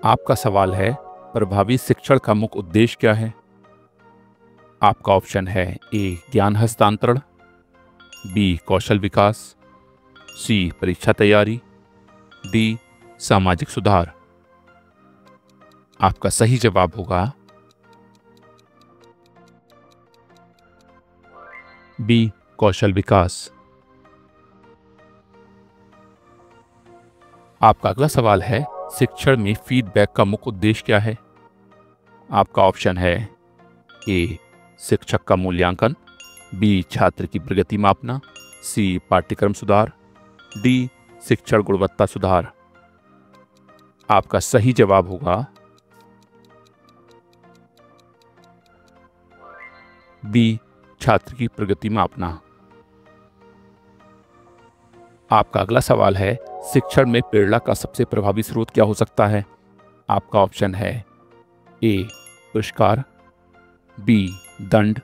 आपका सवाल है, प्रभावी शिक्षण का मुख्य उद्देश्य क्या है? आपका ऑप्शन है ए ज्ञान हस्तांतरण, बी कौशल विकास, सी परीक्षा तैयारी, डी सामाजिक सुधार। आपका सही जवाब होगा बी कौशल विकास। आपका अगला सवाल है, शिक्षण में फीडबैक का मुख्य उद्देश्य क्या है? आपका ऑप्शन है ए शिक्षक का मूल्यांकन, बी छात्र की प्रगति मापना, सी पाठ्यक्रम सुधार, डी शिक्षण गुणवत्ता सुधार। आपका सही जवाब होगा बी छात्र की प्रगति मापना। आपका अगला सवाल है, शिक्षण में प्रेरणा का सबसे प्रभावी स्रोत क्या हो सकता है? आपका ऑप्शन है ए पुरस्कार, बी दंड,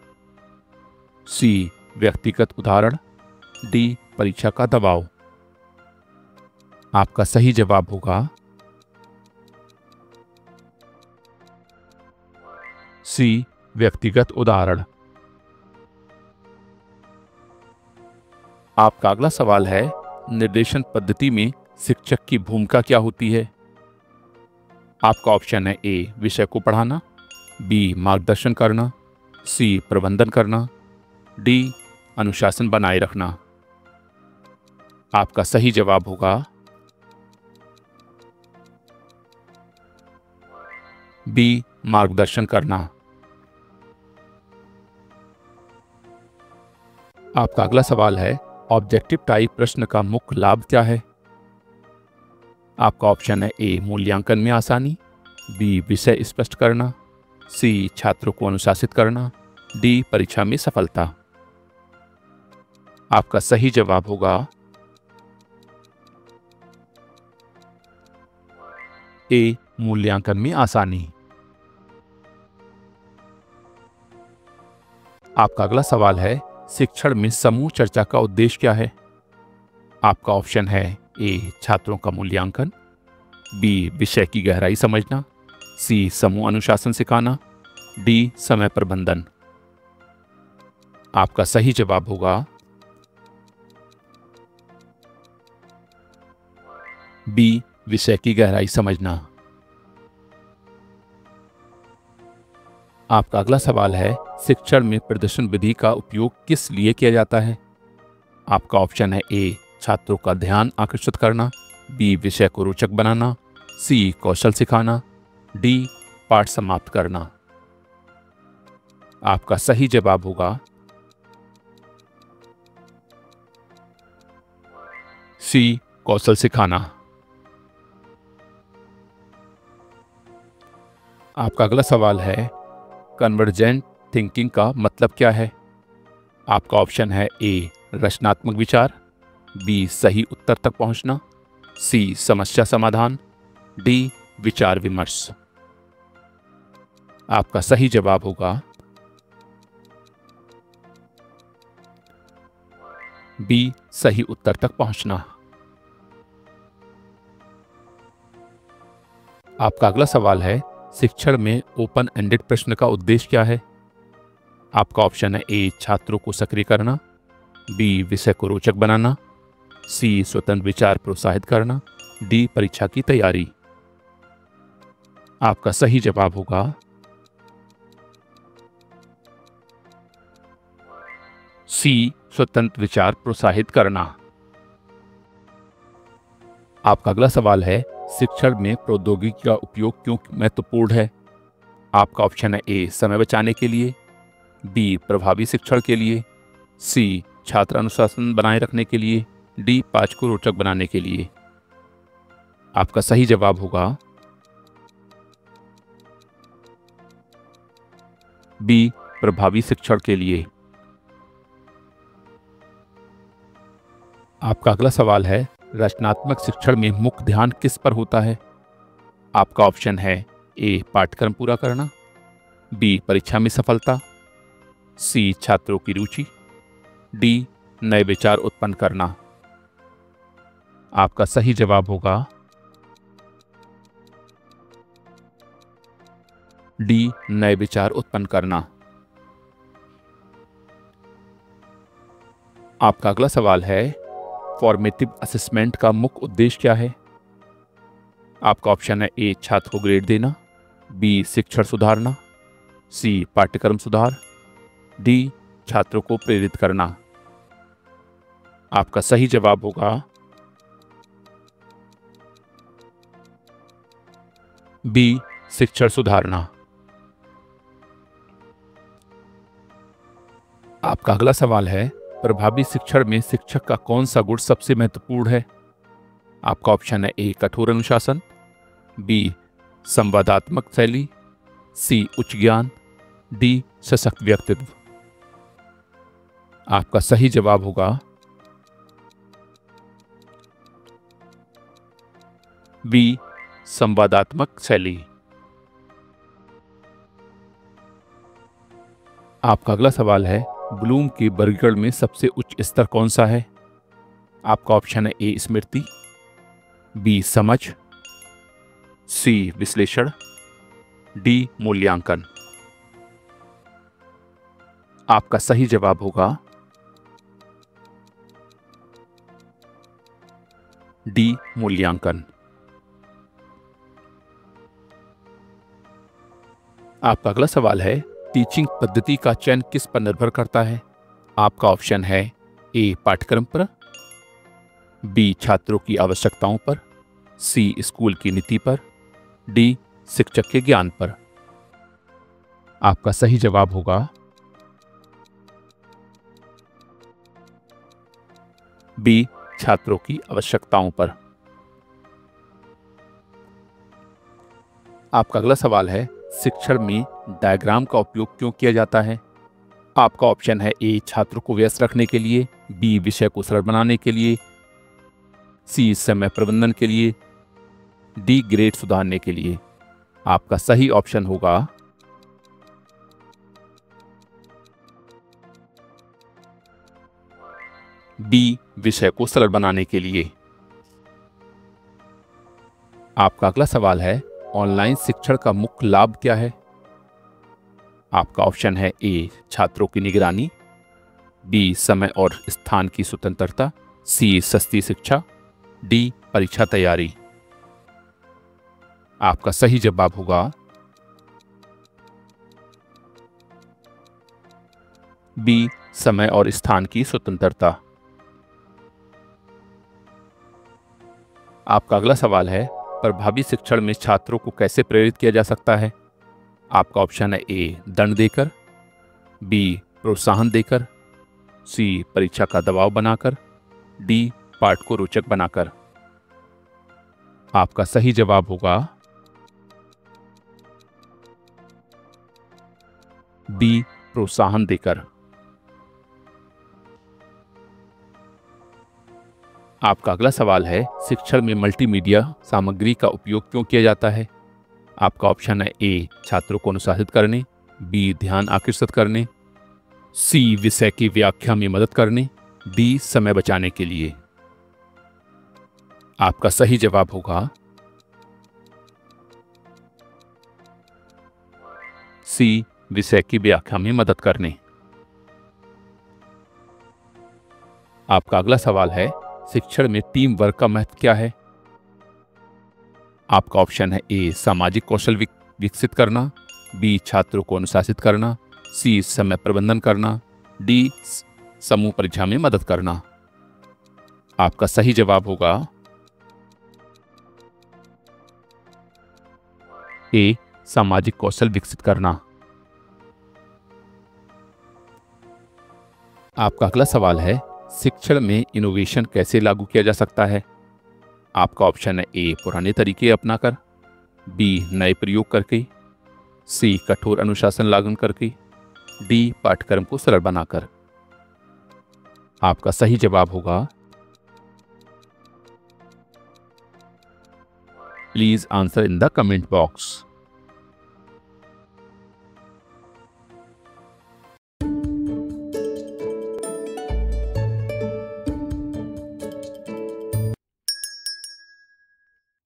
सी व्यक्तिगत उदाहरण, डी परीक्षा का दबाव। आपका सही जवाब होगा सी व्यक्तिगत उदाहरण। आपका अगला सवाल है, निर्देशन पद्धति में शिक्षक की भूमिका क्या होती है? आपका ऑप्शन है ए विषय को पढ़ाना, बी मार्गदर्शन करना, सी प्रबंधन करना, डी अनुशासन बनाए रखना। आपका सही जवाब होगा बी मार्गदर्शन करना। आपका अगला सवाल है, ऑब्जेक्टिव टाइप प्रश्न का मुख्य लाभ क्या है? आपका ऑप्शन है ए मूल्यांकन में आसानी, बी विषय स्पष्ट करना, सी छात्रों को अनुशासित करना, डी परीक्षा में सफलता। आपका सही जवाब होगा ए मूल्यांकन में आसानी। आपका अगला सवाल है, शिक्षण में समूह चर्चा का उद्देश्य क्या है? आपका ऑप्शन है ए छात्रों का मूल्यांकन, बी विषय की गहराई समझना, सी समूह अनुशासन सिखाना, डी समय प्रबंधन। आपका सही जवाब होगा बी विषय की गहराई समझना। आपका अगला सवाल है, शिक्षण में प्रदर्शन विधि का उपयोग किस लिए किया जाता है? आपका ऑप्शन है ए छात्रों का ध्यान आकर्षित करना, बी विषय को रोचक बनाना, सी कौशल सिखाना, डी पाठ समाप्त करना। आपका सही जवाब होगा सी कौशल सिखाना। आपका अगला सवाल है, कन्वर्जेंट थिंकिंग का मतलब क्या है? आपका ऑप्शन है ए रचनात्मक विचार, बी सही उत्तर तक पहुंचना, सी समस्या समाधान, डी विचार विमर्श। आपका सही जवाब होगा बी सही उत्तर तक पहुंचना। आपका अगला सवाल है, शिक्षण में ओपन एंडेड प्रश्न का उद्देश्य क्या है? आपका ऑप्शन है ए छात्रों को सक्रिय करना, बी विषय को रोचक बनाना, सी स्वतंत्र विचार प्रोत्साहित करना, डी परीक्षा की तैयारी। आपका सही जवाब होगा सी स्वतंत्र विचार प्रोत्साहित करना। आपका अगला सवाल है, शिक्षण में प्रौद्योगिकी का उपयोग क्यों महत्वपूर्ण है? आपका ऑप्शन है ए समय बचाने के लिए, बी प्रभावी शिक्षण के लिए, सी छात्र अनुशासन बनाए रखने के लिए, डी पाठ को रोचक बनाने के लिए। आपका सही जवाब होगा बी प्रभावी शिक्षण के लिए। आपका अगला सवाल है, रचनात्मक शिक्षण में मुख्य ध्यान किस पर होता है? आपका ऑप्शन है ए पाठ्यक्रम पूरा करना, बी परीक्षा में सफलता, सी छात्रों की रुचि, डी नए विचार उत्पन्न करना। आपका सही जवाब होगा डी नए विचार उत्पन्न करना। आपका अगला सवाल है, फॉर्मेटिव असेसमेंट का मुख्य उद्देश्य क्या है? आपका ऑप्शन है ए छात्र को ग्रेड देना, बी शिक्षण सुधारना, सी पाठ्यक्रम सुधार, डी छात्रों को प्रेरित करना। आपका सही जवाब होगा बी शिक्षण सुधारना। आपका अगला सवाल है, प्रभावी शिक्षण में शिक्षक का कौन सा गुण सबसे महत्वपूर्ण है? आपका ऑप्शन है ए कठोर अनुशासन, बी संवादात्मक शैली, सी उच्च ज्ञान, डी सशक्त व्यक्तित्व। आपका सही जवाब होगा बी संवादात्मक शैली। आपका अगला सवाल है, ब्लूम के वर्गीकरण में सबसे उच्च स्तर कौन सा है? आपका ऑप्शन है ए स्मृति, बी समझ, सी विश्लेषण, डी मूल्यांकन। आपका सही जवाब होगा डी मूल्यांकन। आपका अगला सवाल है, टीचिंग पद्धति का चयन किस पर निर्भर करता है? आपका ऑप्शन है ए पाठ्यक्रम पर, बी छात्रों की आवश्यकताओं पर, सी स्कूल की नीति पर, डी शिक्षक के ज्ञान पर। आपका सही जवाब होगा बी छात्रों की आवश्यकताओं पर। आपका अगला सवाल है, शिक्षण में डायग्राम का उपयोग क्यों किया जाता है? आपका ऑप्शन है ए छात्रों को व्यस्त रखने के लिए, बी विषय को सरल बनाने के लिए, सी समय प्रबंधन के लिए, डी ग्रेड सुधारने के लिए। आपका सही ऑप्शन होगा बी विषय को सरल बनाने के लिए। आपका अगला सवाल है, ऑनलाइन शिक्षण का मुख्य लाभ क्या है? आपका ऑप्शन है ए छात्रों की निगरानी, बी समय और स्थान की स्वतंत्रता, सी सस्ती शिक्षा, डी परीक्षा तैयारी। आपका सही जवाब होगा बी समय और स्थान की स्वतंत्रता। आपका अगला सवाल है, प्रभावी शिक्षण में छात्रों को कैसे प्रेरित किया जा सकता है? आपका ऑप्शन है ए दंड देकर, बी प्रोत्साहन देकर, सी परीक्षा का दबाव बनाकर, डी पाठ को रोचक बनाकर। आपका सही जवाब होगा बी प्रोत्साहन देकर। आपका अगला सवाल है, शिक्षण में मल्टीमीडिया सामग्री का उपयोग क्यों किया जाता है? आपका ऑप्शन है ए छात्रों को अनुशासित करने, बी ध्यान आकर्षित करने, सी विषय की व्याख्या में मदद करने, डी समय बचाने के लिए। आपका सही जवाब होगा सी विषय की व्याख्या में मदद करने। आपका अगला सवाल है, शिक्षण में टीम वर्क का महत्व क्या है? आपका ऑप्शन है ए सामाजिक कौशल विकसित करना, बी छात्रों को अनुशासित करना, सी समय प्रबंधन करना, डी समूह परीक्षा में मदद करना। आपका सही जवाब होगा ए सामाजिक कौशल विकसित करना। आपका अगला सवाल है, शिक्षण में इनोवेशन कैसे लागू किया जा सकता है? आपका ऑप्शन है ए पुराने तरीके अपनाकर, बी नए प्रयोग करके, सी कठोर अनुशासन लागू करके, डी पाठ्यक्रम को सरल बनाकर। आपका सही जवाब होगा please answer in the comment box.